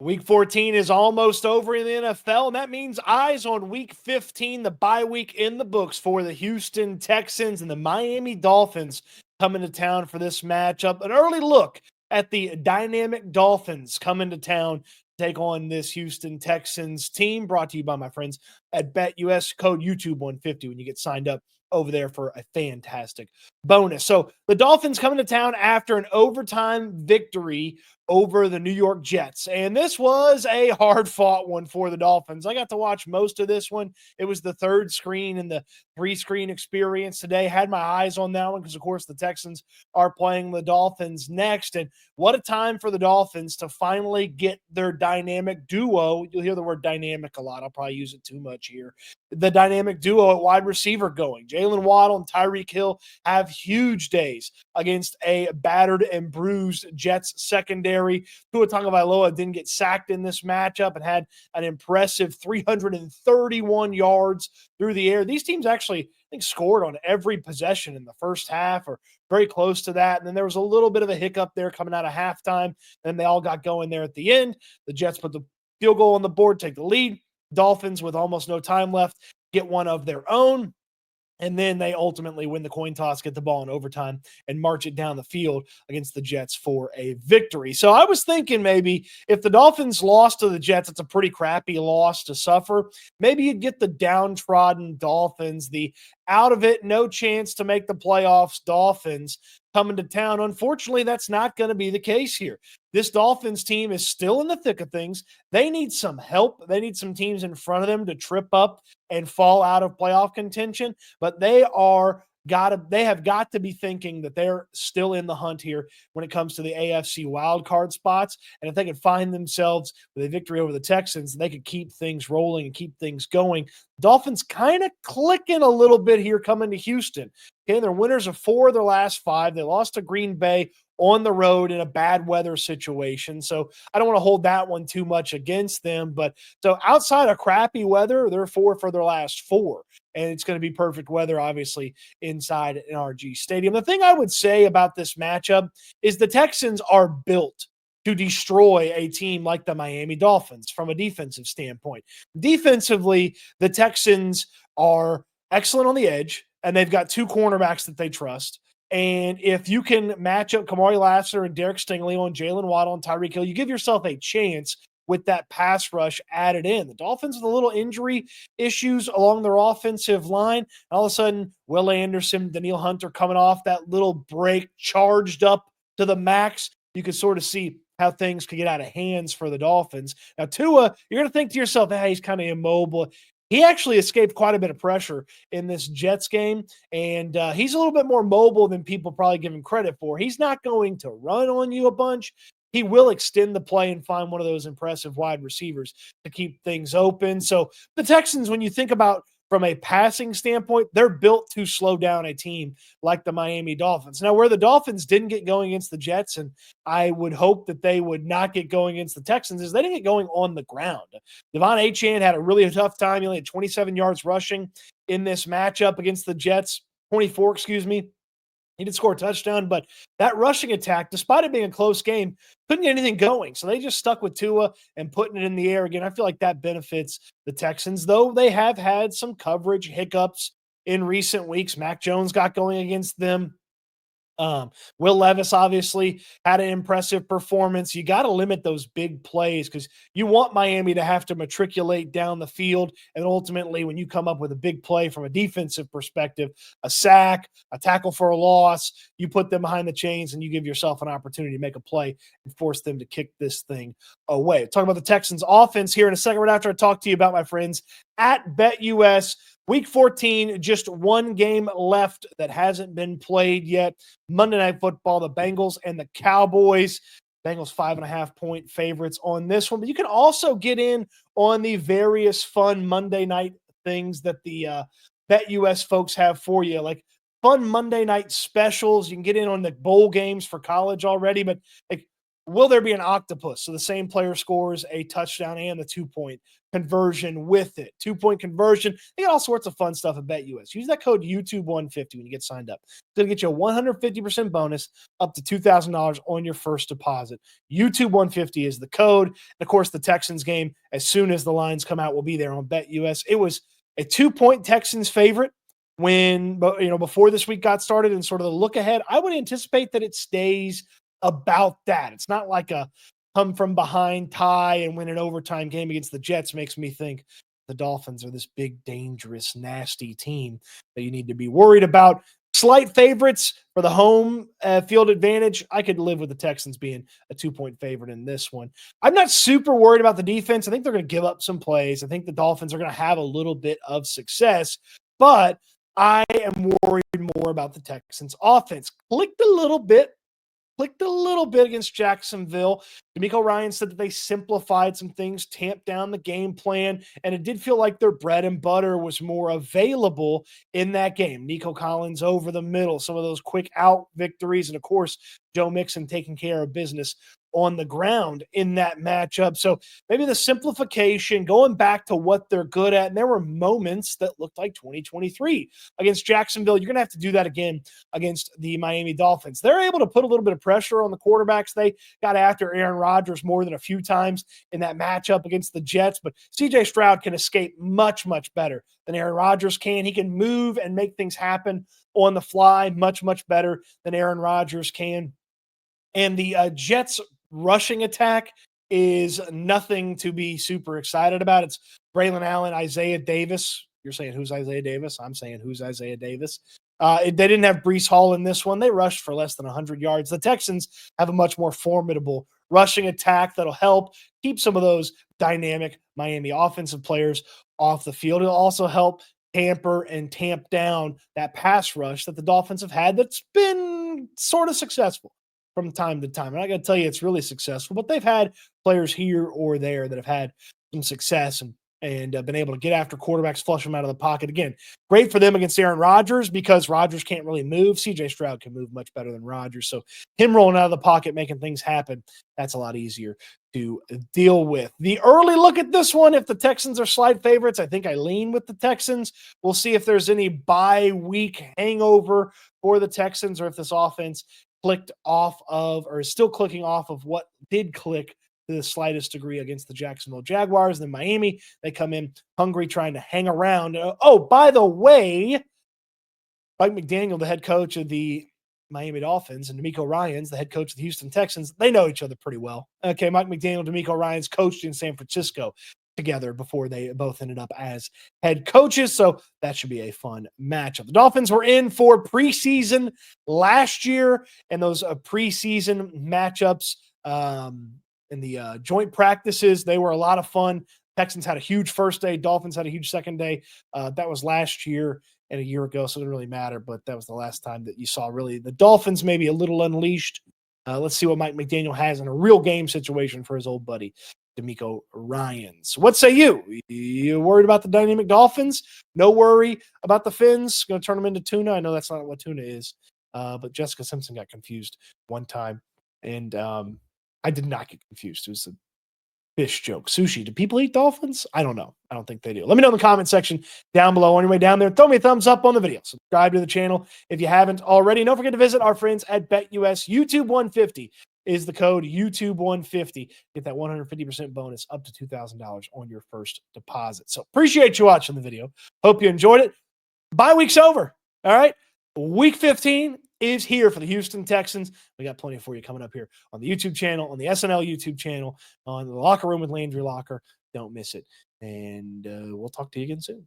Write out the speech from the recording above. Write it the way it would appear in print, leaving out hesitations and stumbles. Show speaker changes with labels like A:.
A: Week 14 is almost over in the NFL, and that means eyes on Week 15, the bye week in the books for the Houston Texans and the Miami Dolphins coming to town for this matchup. An early look at the dynamic Dolphins coming to town to take on this Houston Texans team, brought to you by my friends at BetUS. Code YouTube150 when you get signed up over there for a fantastic bonus. So the Dolphins coming to town after an overtime victory over the New York Jets. And this was a hard fought one for the Dolphins. I got to watch most of this one. It was the third screen in the three screen experience today. Had my eyes on that one because, of course, the Texans are playing the Dolphins next. And what a time for the Dolphins to finally get their dynamic duo. You'll hear the word dynamic a lot. I'll probably use it too much here. The dynamic duo at wide receiver going. Jalen Waddle and Tyreek Hill have huge days against a battered and bruised Jets secondary. Tua Tagovailoa didn't get sacked in this matchup and had an impressive 331 yards through the air. These teams actually, I think, scored on every possession in the first half or very close to that. And then there was a little bit of a hiccup there coming out of halftime. And they all got going there at the end. The Jets put the field goal on the board, take the lead. Dolphins, with almost no time left, get one of their own. And then they ultimately win the coin toss, get the ball in overtime, and march it down the field against the Jets for a victory. So I was thinking maybe if the Dolphins lost to the Jets, it's a pretty crappy loss to suffer. Maybe you'd get the downtrodden Dolphins, the out of it, no chance to make the playoffs Dolphins coming to town. Unfortunately, that's not going to be the case here. This Dolphins team is still in the thick of things. They need some help. They need some teams in front of them to trip up and fall out of playoff contention, but they have got to be thinking that they're still in the hunt here when it comes to the AFC wildcard spots. And if they could find themselves with a victory over the Texans, they could keep things rolling and keep things going. Dolphins kind of clicking a little bit here coming to Houston. Okay, they're winners of 4 of their last 5. They lost to Green Bay on the road in a bad weather situation. So I don't want to hold that one too much against them. But so outside of crappy weather, they're 4 for their last 4. And it's going to be perfect weather, obviously, inside NRG Stadium. The thing I would say about this matchup is the Texans are built to destroy a team like the Miami Dolphins from a defensive standpoint. Defensively, the Texans are excellent on the edge, and they've got 2 cornerbacks that they trust. And if you can match up Kamari Lassiter and Derek Stingley on Jalen Waddle and Tyreek Hill, you give yourself a chance with that pass rush added in. The Dolphins with a little injury issues along their offensive line. And all of a sudden, Will Anderson, Danielle Hunter coming off that little break, charged up to the max. You could sort of see how things could get out of hands for the Dolphins. Now, Tua, you're going to think to yourself, hey, he's kind of immobile. He actually escaped quite a bit of pressure in this Jets game, and he's a little bit more mobile than people probably give him credit for. He's not going to run on you a bunch. He will extend the play and find one of those impressive wide receivers to keep things open. So the Texans, when you think about from a passing standpoint, they're built to slow down a team like the Miami Dolphins. Now, where the Dolphins didn't get going against the Jets, and I would hope that they would not get going against the Texans, is they didn't get going on the ground. Devon Achane had a really tough time. He only had 27 yards rushing in this matchup against the Jets, 24, excuse me. He did score a touchdown, but that rushing attack, despite it being a close game, couldn't get anything going. So they just stuck with Tua and putting it in the air again. I feel like that benefits the Texans, though they have had some coverage hiccups in recent weeks. Mac Jones got going against them. Will Levis obviously had an impressive performance. You got to limit those big plays because you want Miami to have to matriculate down the field. And ultimately, when you come up with a big play from a defensive perspective, a sack, a tackle for a loss, you put them behind the chains and you give yourself an opportunity to make a play and force them to kick this thing away. Talk about the Texans offense here in a second, right after I talk to you about my friends at BetUS. Week 14, just one game left that hasn't been played yet. Monday Night Football, the Bengals and the Cowboys. Bengals 5.5-point favorites on this one. But you can also get in on the various fun Monday night things that the BetUS folks have for you, like fun Monday night specials. You can get in on the bowl games for college already, but like Will there be an octopus? So the same player scores a touchdown and the 2-point conversion with it. 2-point conversion. They got all sorts of fun stuff at BetUS. Use that code YouTube150 when you get signed up. It's going to get you a 150% bonus up to $2,000 on your first deposit. YouTube150 is the code. And of course, the Texans game, as soon as the lines come out, will be there on BetUS. It was a 2-point Texans favorite when, before this week got started, and sort of the look ahead. I would anticipate that it stays about that. It's not like a come from behind tie and win an overtime game against the Jets. Makes me think the Dolphins are this big, dangerous, nasty team that you need to be worried about. Slight favorites for the home field advantage. I could live with the Texans being a 2-point favorite in this one. I'm not super worried about the defense. I think they're going to give up some plays. I think the Dolphins are going to have a little bit of success, but I am worried more about the Texans offense. Clicked a little bit against Jacksonville. D'Amico Ryan said that they simplified some things, tamped down the game plan, and it did feel like their bread and butter was more available in that game. Nico Collins over the middle, some of those quick out victories, and of course, Joe Mixon taking care of business on the ground in that matchup. So maybe the simplification, going back to what they're good at, and there were moments that looked like 2023 against Jacksonville. You're going to have to do that again against the Miami Dolphins. They're able to put a little bit of pressure on the quarterbacks. They got after Aaron Rodgers more than a few times in that matchup against the Jets, but CJ Stroud can escape much, much better than Aaron Rodgers can. He can move and make things happen on the fly much, much better than Aaron Rodgers can. And the Jets rushing attack is nothing to be super excited about. It's Braylon Allen, Isaiah Davis. You're saying, who's Isaiah Davis? I'm saying, who's Isaiah Davis? They didn't have Breece Hall in this one. They rushed for less than 100 yards. The Texans have a much more formidable rushing attack that'll help keep some of those dynamic Miami offensive players off the field. It'll also help tamper and tamp down that pass rush that the Dolphins have had that's been sort of successful from time to time. And I got to tell you, it's really successful, but they've had players here or there that have had some success and been able to get after quarterbacks, flush them out of the pocket. Again, great for them against Aaron Rodgers because Rodgers can't really move. CJ Stroud can move much better than Rodgers. So him rolling out of the pocket, making things happen, that's a lot easier to deal with. The early look at this one, if the Texans are slight favorites, I think I lean with the Texans. We'll see if there's any bye week hangover for the Texans or if this offense clicked off of or is still clicking off of what did click to the slightest degree against the Jacksonville Jaguars. Then Miami, they come in hungry, trying to hang around. Oh, by the way, Mike McDaniel, the head coach of the Miami Dolphins, and D'Amico Ryans, the head coach of the Houston Texans, they know each other pretty well. Okay, Mike McDaniel, D'Amico Ryans coached in San Francisco together before they both ended up as head coaches. So that should be a fun matchup. The Dolphins were in for preseason last year, and those preseason matchups in the joint practices, they were a lot of fun. Texans had a huge first day. Dolphins had a huge second day. That was last year and a year ago, so it didn't really matter, but that was the last time that you saw really the Dolphins maybe a little unleashed. Let's see what Mike McDaniel has in a real game situation for his old buddy, D'Amico Ryans. What say you? You worried about the dynamic Dolphins? No worry about the Fins? Going to turn them into tuna? I know that's not what tuna is, but Jessica Simpson got confused one time, and I did not get confused. It was a fish joke. Sushi. Do people eat dolphins? I don't know. I don't think they do. Let me know in the comment section down below. On your way down there, throw me a thumbs up on the video. Subscribe to the channel if you haven't already. Don't forget to visit our friends at BetUS. YouTube150 is the code YouTube150. Get that 150% bonus up to $2,000 on your first deposit. So appreciate you watching the video. Hope you enjoyed it. Bye week's over. All right. Week 15 is here for the Houston Texans. We got plenty for you coming up here on the YouTube channel, on the SNL YouTube channel, on the Locker Room with Landry Locker. Don't miss it. And we'll talk to you again soon.